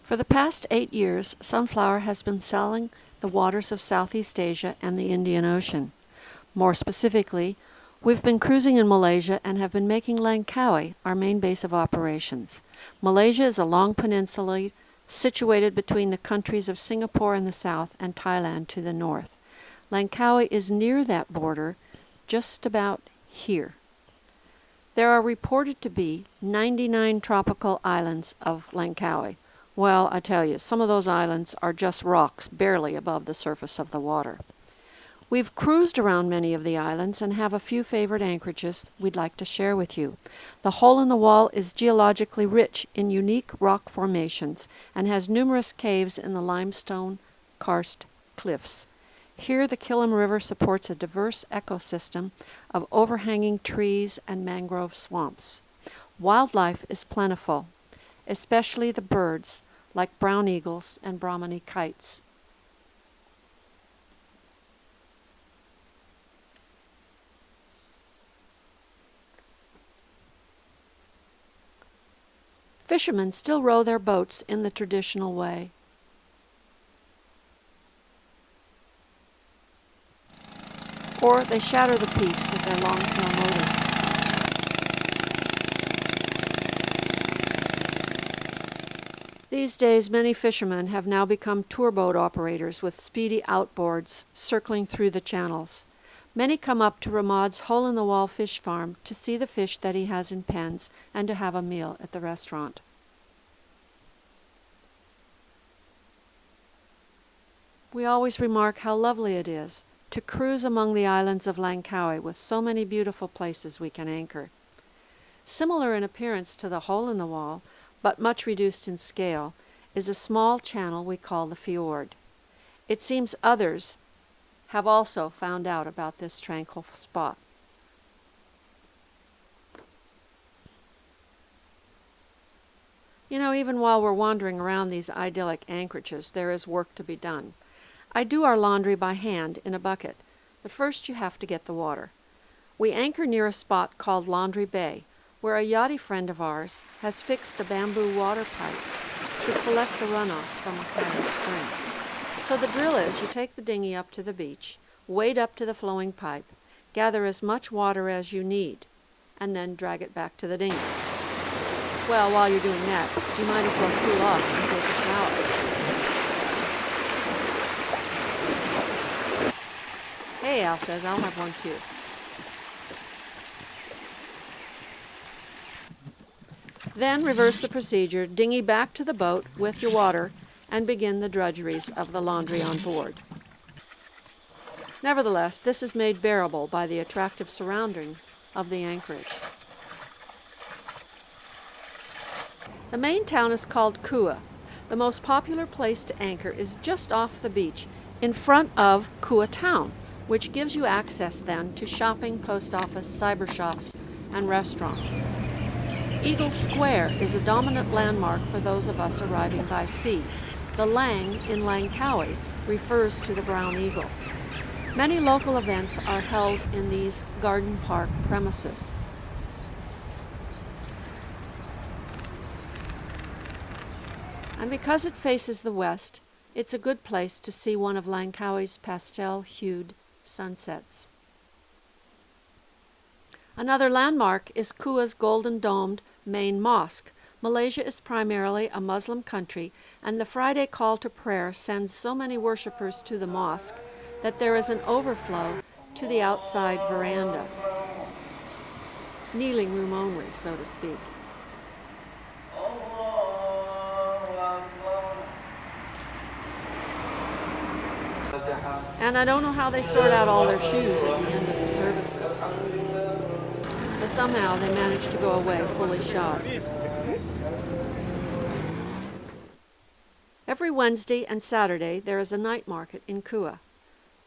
For the past 8 years, Sunflower has been sailing the waters of Southeast Asia and the Indian Ocean. More specifically, we've been cruising in Malaysia and have been making Langkawi our main base of operations. Malaysia is a long peninsula situated between the countries of Singapore in the south and Thailand to the north. Langkawi is near that border, just about here. There are reported to be 99 tropical islands of Langkawi. Well, I tell you, some of those islands are just rocks barely above the surface of the water. We've cruised around many of the islands and have a few favorite anchorages we'd like to share with you. The Hole in the Wall is geologically rich in unique rock formations and has numerous caves in the limestone karst cliffs. Here the Killam River supports a diverse ecosystem of overhanging trees and mangrove swamps. Wildlife is plentiful, especially the birds like brown eagles and Brahminy kites. Fishermen still row their boats in the traditional way. Or they shatter the peaks with their long-tail motors. These days, many fishermen have now become tour boat operators with speedy outboards circling through the channels. Many come up to Ramad's hole-in-the-wall fish farm to see the fish that he has in pens and to have a meal at the restaurant. We always remark how lovely it is to cruise among the islands of Langkawi with so many beautiful places we can anchor. Similar in appearance to the hole-in-the-wall, but much reduced in scale, is a small channel we call the fjord. It seems others have also found out about this tranquil spot. You know, even while we're wandering around these idyllic anchorages, there is work to be done. I do our laundry by hand in a bucket, but first you have to get the water. We anchor near a spot called Laundry Bay, where a yachty friend of ours has fixed a bamboo water pipe to collect the runoff from a kind of spring. So the drill is you take the dinghy up to the beach, wade up to the flowing pipe, gather as much water as you need, and then drag it back to the dinghy. Well, while you're doing that, you might as well cool off and take a shower. Hey, Al says, I'll have one too. Then reverse the procedure, dinghy back to the boat with your water, and begin the drudgeries of the laundry on board. Nevertheless, this is made bearable by the attractive surroundings of the anchorage. The main town is called Kua. The most popular place to anchor is just off the beach, in front of Kua town, which gives you access then to shopping, post office, cyber shops, and restaurants. Eagle Square is a dominant landmark for those of us arriving by sea. The Lang in Langkawi refers to the brown eagle. Many local events are held in these garden park premises. And because it faces the west, it's a good place to see one of Langkawi's pastel-hued sunsets. Another landmark is Kua's golden-domed main mosque. Malaysia is primarily a Muslim country, and the Friday call to prayer sends so many worshippers to the mosque that there is an overflow to the outside veranda. Kneeling room only, so to speak. And I don't know how they sort out all their shoes at the end of the services, but somehow they managed to go away fully shod. Every Wednesday and Saturday there is a night market in Kua.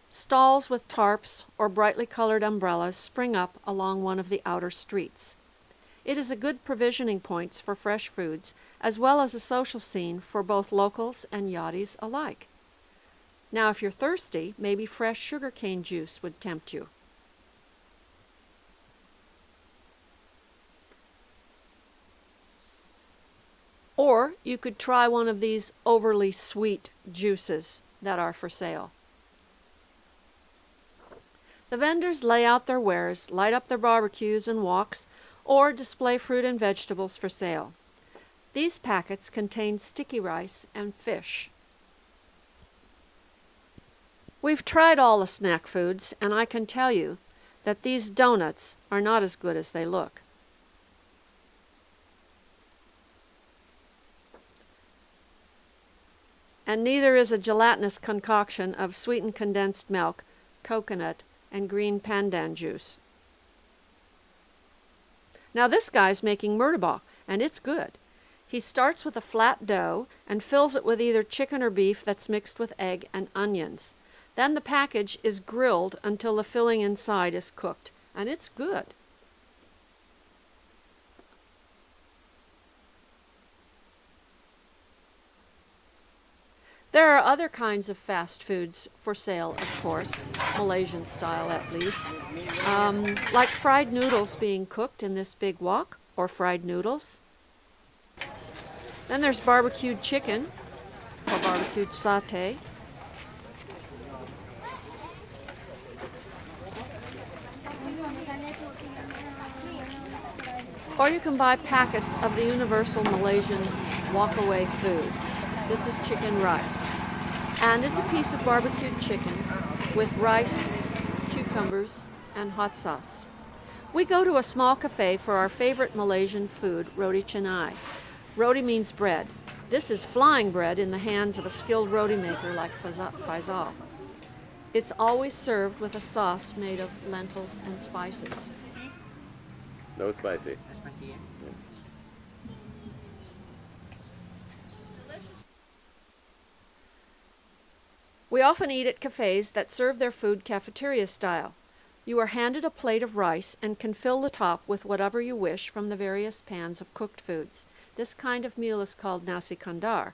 Stalls with tarps or brightly colored umbrellas spring up along one of the outer streets. It is a good provisioning point for fresh foods, as well as a social scene for both locals and yachties alike. Now, if you're thirsty, maybe fresh sugarcane juice would tempt you. Or you could try one of these overly sweet juices that are for sale. The vendors lay out their wares, light up their barbecues and woks, or display fruit and vegetables for sale. These packets contain sticky rice and fish. We've tried all the snack foods, and I can tell you that these donuts are not as good as they look. And neither is a gelatinous concoction of sweetened condensed milk, coconut, and green pandan juice. Now this guy's making murtabak, and it's good. He starts with a flat dough and fills it with either chicken or beef that's mixed with egg and onions. Then the package is grilled until the filling inside is cooked, and it's good. There are other kinds of fast foods for sale, of course, Malaysian style at least, like fried noodles being cooked in this big wok, or fried noodles. Then there's barbecued chicken, or barbecued satay. Or you can buy packets of the universal Malaysian walk-away food. This is chicken rice. And it's a piece of barbecued chicken with rice, cucumbers, and hot sauce. We go to a small cafe for our favorite Malaysian food, roti canai. Roti means bread. This is flying bread in the hands of a skilled roti maker like Faisal. It's always served with a sauce made of lentils and spices. No spicy. We often eat at cafes that serve their food cafeteria style. You are handed a plate of rice and can fill the top with whatever you wish from the various pans of cooked foods. This kind of meal is called nasi kandar,